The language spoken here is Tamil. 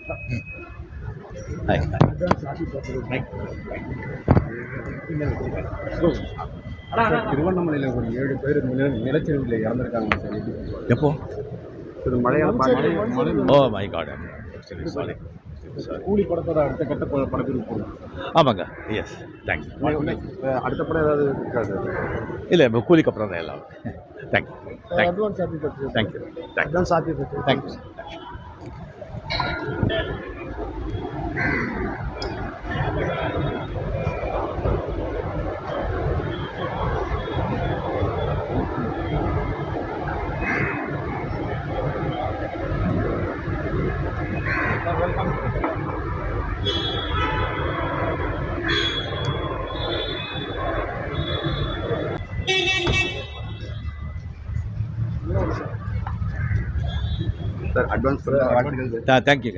ஹாய். திருவண்ணாமலையில் ஒரு 7 பேர் நிலச்சரிவில் இறந்துருக்காங்க சார். எப்போ? இது மழையால் மழை ஓ மை காட், சரி சாரி. கூலி படத்தோட அடுத்த கட்ட படப்பிடிப்பு போகும். ஆமாங்க, எஸ், தேங்க்ஸ். அடுத்த படம் ஏதாவது இருக்கா சார்? இல்லை, கூலிக்கு அப்புறம் தான் எல்லாம். Thank you advance happy birthday. Thank you advance happy birthday. Thank you. Sir advance வாழ்த்துக்கள் சார். தேங்க்யூங்க.